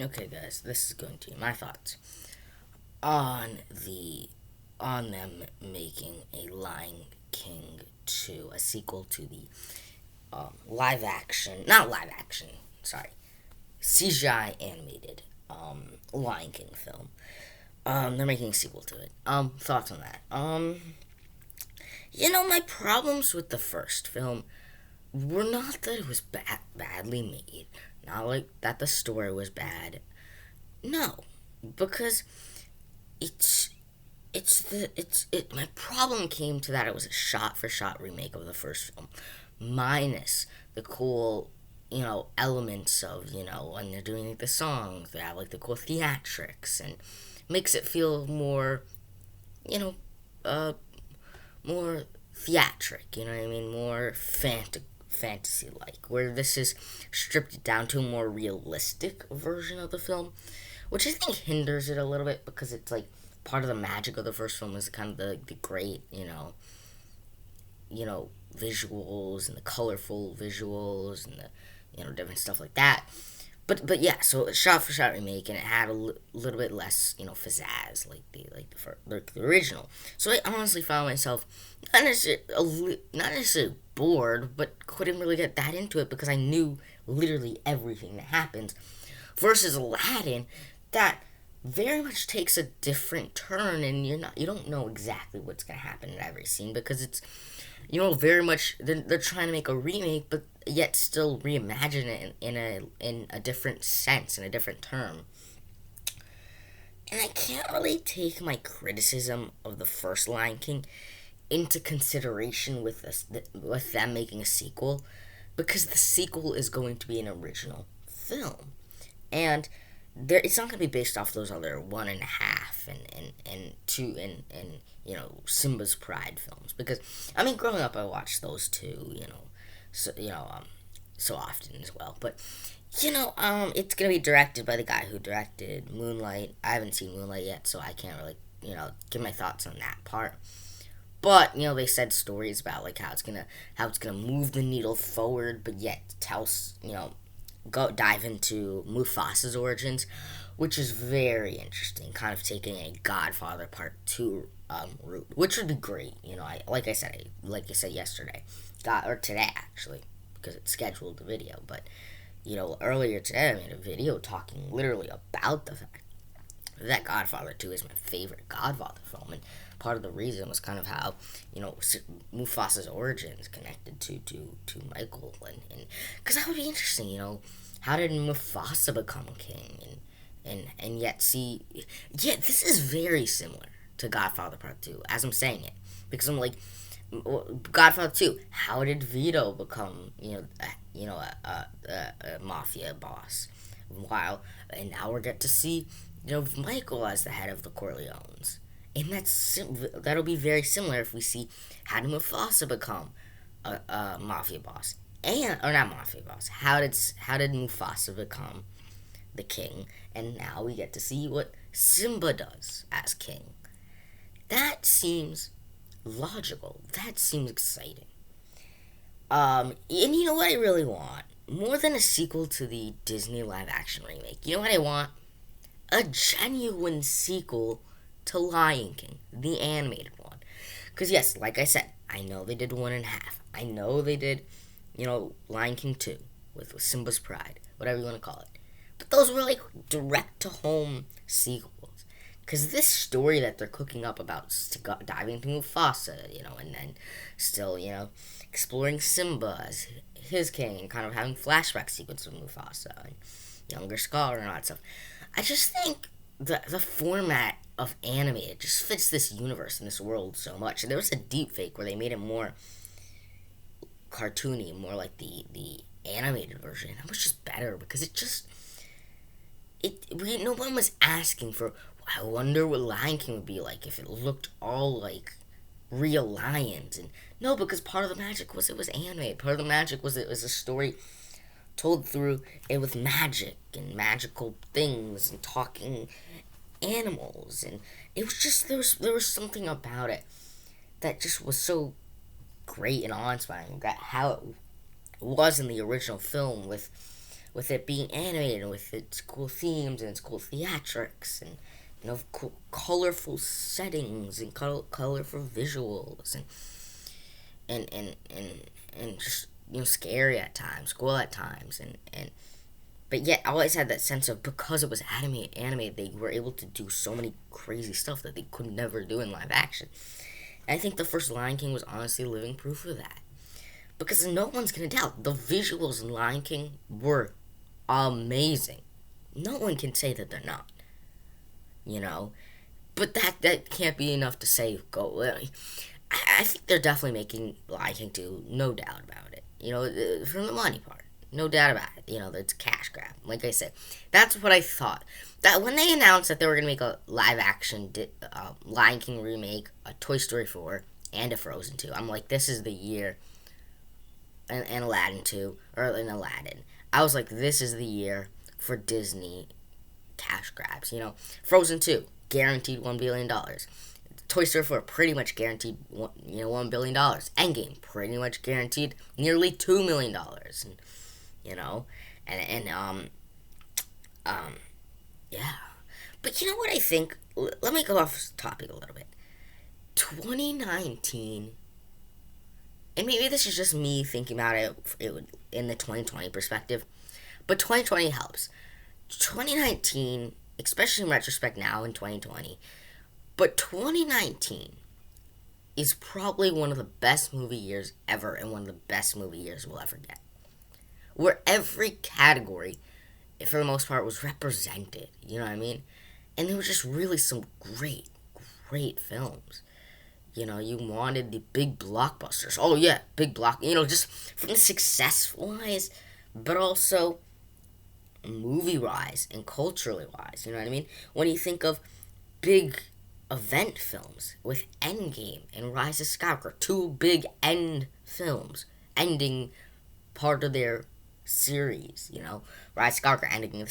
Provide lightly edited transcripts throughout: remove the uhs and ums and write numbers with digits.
Okay, guys, this is going to be my thoughts on them making a Lion King 2, a sequel to the live action, not live action, sorry, CGI animated Lion King film. They're making a sequel to it. Thoughts on that? My problems with the first film were not that it was badly made, not like that the story was bad. No, because it's my problem came to that it was a shot for shot remake of the first film, minus the cool elements of when they're doing like the songs, they have like the cool theatrics and makes it feel more you know uh more theatric, you know what I mean, more fantasy like, where this is stripped it down to a more realistic version of the film, which I think hinders it a little bit because it's like part of the magic of the first film is kind of the great, visuals and the colorful visuals and the different stuff like that. But yeah, so a shot for shot remake, and it had a little bit less pizzazz like the original. So I honestly found myself not necessarily bored, but couldn't really get that into it because I knew literally everything that happens. Versus Aladdin, that very much takes a different turn, and you don't know exactly what's gonna happen in every scene because it's very much they're trying to make a remake, but yet still reimagine it in a different sense, in a different term. And I can't really take my criticism of the first Lion King into consideration with them making a sequel, because the sequel is going to be an original film, and it's not going to be based off those other one and a half and two and Simba's Pride films, because I mean growing up I watched those two, so so often as well. But it's gonna be directed by the guy who directed Moonlight. I haven't seen Moonlight yet, so I can't really give my thoughts on that part. But they said stories about like how it's gonna move the needle forward, but yet tell go dive into Mufasa's origins, which is very interesting. Kind of taking a Godfather Part Two route, which would be great. I like I said yesterday, or today actually, because it's scheduled the video. But earlier today I made a video talking literally about the fact that Godfather 2 is my favorite Godfather film, and part of the reason was kind of how Mufasa's origins connected to Michael, and because that would be interesting. How did Mufasa become king, and yet see, yeah, this is very similar to Godfather Part 2 as I'm saying it, because I'm like, Godfather 2, how did Vito become a mafia boss, and now we get to see Michael as the head of the Corleones. And that'll be very similar if we see how did Mufasa become a mafia boss, or not mafia boss. How did Mufasa become the king? And now we get to see what Simba does as king. That seems logical. That seems exciting. And you know what I really want? More than a sequel to the Disney live action remake. You know what I want? A genuine sequel to Lion King, the animated one. Because, yes, like I said, I know they did one and a half. I know they did, Lion King 2 with Simba's Pride, whatever you want to call it. But those were like direct to home sequels. Because this story that they're cooking up about diving into Mufasa, and then still, exploring Simba as his king and kind of having flashback sequences of Mufasa and younger Scar and all that stuff. I just think the format of animated just fits this universe and this world so much. And there was a deep fake where they made it more cartoony, more like the animated version. It was just better because no one was asking for. I wonder what Lion King would be like if it looked all like real lions. And no, because part of the magic was it was animated. Part of the magic was it was a story told through it with magic and magical things and talking animals, and it was just there was something about it that just was so great and awe-inspiring. That how it was in the original film with with it being animated and with its cool themes and its cool theatrics and cool, colorful settings and colorful visuals and just scary at times, cool at times, and but yet always had that sense of, because it was animated, they were able to do so many crazy stuff that they could never do in live action. And I think the first Lion King was honestly living proof of that. Because no one's gonna doubt the visuals in Lion King were amazing. No one can say that they're not. You know, but that can't be enough to say go. I think they're definitely making Lion King 2, no doubt about it. From the money part, no doubt about it. It's a cash grab. Like I said, that's what I thought. That when they announced that they were gonna make a live action Lion King remake, a Toy Story 4, and a Frozen 2, I'm like, this is the year. And Aladdin 2, or an Aladdin. I was like, this is the year for Disney cash grabs. Frozen 2, guaranteed $1 billion. Toy Story 4, pretty much guaranteed, $1 billion. Endgame, pretty much guaranteed nearly $2 million. Yeah. But you know what I think? Let me go off topic a little bit. 2019, and maybe this is just me thinking about it in the 2020 perspective, but 2020 helps. 2019, especially in retrospect now in 2020, but 2019 is probably one of the best movie years ever and one of the best movie years we'll ever get. Where every category, for the most part, was represented, you know what I mean? And there were just really some great, great films. You wanted the big blockbusters. Oh, yeah, big block. Just from the success-wise, but also movie-wise and culturally-wise. You know what I mean? When you think of big event films with Endgame and Rise of Skywalker, two big end films, ending part of their series, Rise of Skywalker ending the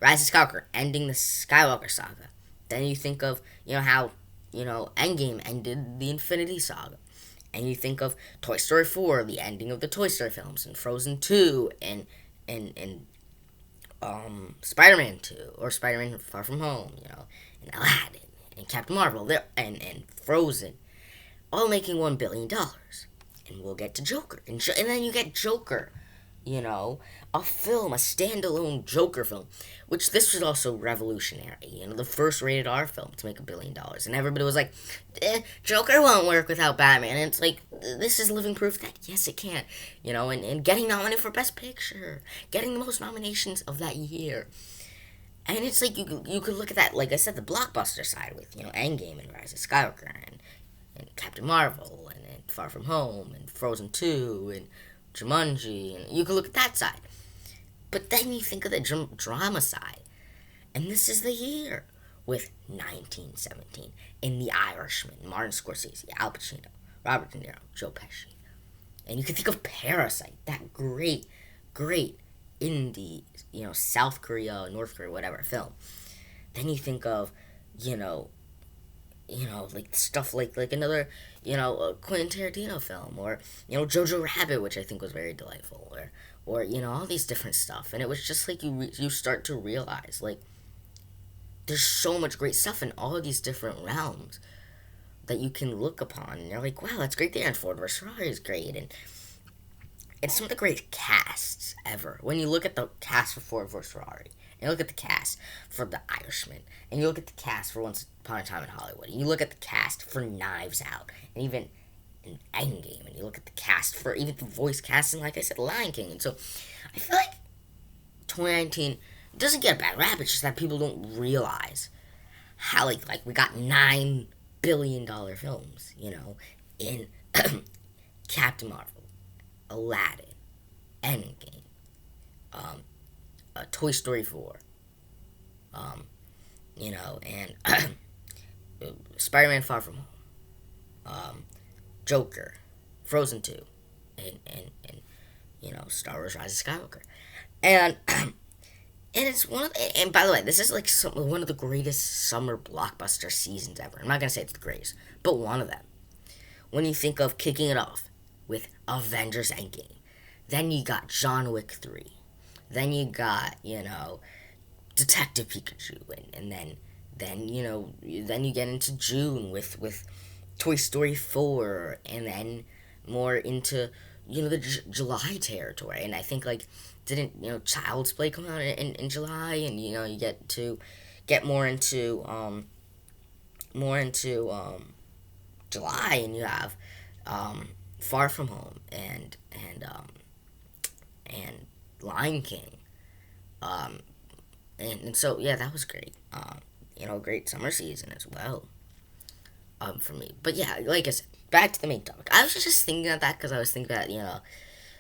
Rise of Skywalker ending the Skywalker saga. Then you think of, how, Endgame ended the Infinity Saga. And you think of Toy Story 4, the ending of the Toy Story films, and Frozen 2, and Spider-Man 2, or Spider-Man Far From Home, and Aladdin, and Captain Marvel, and Frozen, all making $1 billion. And we'll get to Joker. And then you get Joker, a film, a standalone Joker film, which this was also revolutionary, the first rated R film to make $1 billion. And everybody was like, Joker won't work without Batman. And it's like, this is living proof that, yes, it can, and getting nominated for Best Picture, getting the most nominations of that year. And it's like, you could look at that, like I said, the blockbuster side with, Endgame and Rise of Skywalker and Captain Marvel and Far From Home and Frozen 2 and Jumanji, and you could look at that side. But then you think of the drama side, and this is the year with 1917 and The Irishman, Martin Scorsese, Al Pacino, Robert De Niro, Joe Pesci. And you can think of Parasite, that great, great indie, South Korea, North Korea, whatever film. Then you think of, like stuff like another, Quentin Tarantino film, or, Jojo Rabbit, which I think was very delightful, or all these different stuff. And it was just like you start to realize, like, there's so much great stuff in all of these different realms that you can look upon, and you're like, wow, that's great there, and Ford vs. Ferrari is great, and it's some of the great casts ever. When you look at the cast for Ford vs. Ferrari, and you look at the cast for The Irishman, and you look at the cast for Once Upon a Time in Hollywood, and you look at the cast for Knives Out, and even in Endgame, and you look at the cast for even the voice casting, like I said, Lion King. And so I feel like 2019 doesn't get a bad rap. It's just that people don't realize how like we got $9 billion films, in Captain Marvel, Aladdin, Endgame, Toy Story 4, and Spider-Man Far From Home, Joker, Frozen 2, and Star Wars Rise of Skywalker. And and it's and by the way, this is like one of the greatest summer blockbuster seasons ever. I'm not going to say it's the greatest, but one of them. When you think of kicking it off with Avengers Endgame, Then you got John Wick 3. Then you got, Detective Pikachu, and then then you get into June with Toy Story 4, and then more into the July territory. And I think, like, didn't Child's Play come out in July, and you get to get more into July, and you have Far From Home and Lion King. Um, and so yeah, that was great. Great summer season as well. For me, but yeah, like I said, back to the main topic. I was just thinking of that because I was thinking about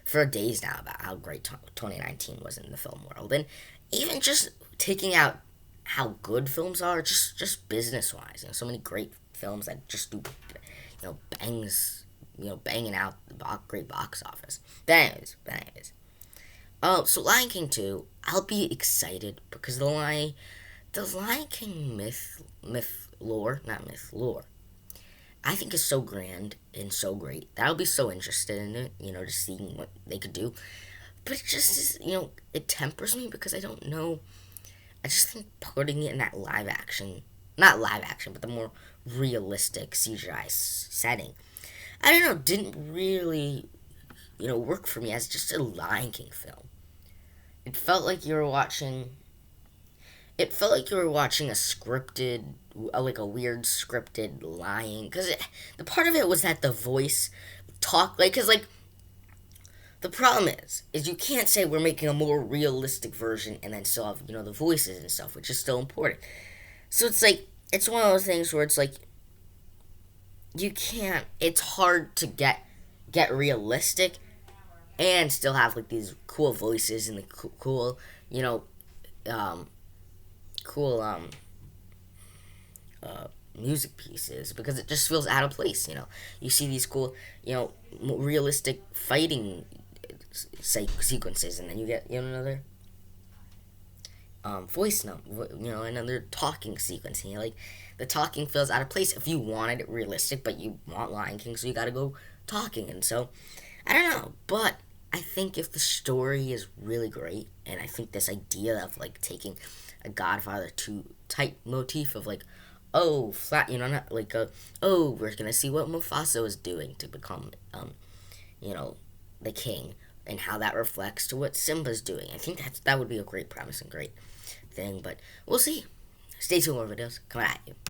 for days now about how great 2019 was in the film world, and even just taking out how good films are, just business wise. So many great films that just do bangs, banging out the great box office. But anyways. Oh, so Lion King 2, I'll be excited because the Lion King myth lore, not myth lore, I think is so grand and so great that I'll be so interested in it, just seeing what they could do. But it just is, it tempers me because I don't know. I just think putting it in that live action, not live action, but the more realistic CGI setting, I don't know, didn't really, work for me as just a Lion King film. It felt like you were watching. It felt like you were watching a scripted, like a weird scripted lion. Because the part of it was that the voice talk, like, because like the problem is you can't say we're making a more realistic version and then still have the voices and stuff, which is still important. So it's like it's one of those things where it's like you can't. It's hard to get realistic and still have like these cool voices and the cool, um, cool uh, music pieces because it just feels out of place. You see these cool, realistic fighting sequences, and then you get another voice note, another talking sequence. And like the talking feels out of place if you wanted it realistic, but you want Lion King, so you got to go talking. And so I don't know, but I think if the story is really great, and I think this idea of like taking a Godfather 2 type motif of like, oh, flat, not like oh, we're gonna see what Mufasa is doing to become, you know, the king, and how that reflects to what Simba's doing. I think that would be a great premise and great thing, but we'll see. Stay tuned for more videos coming at you.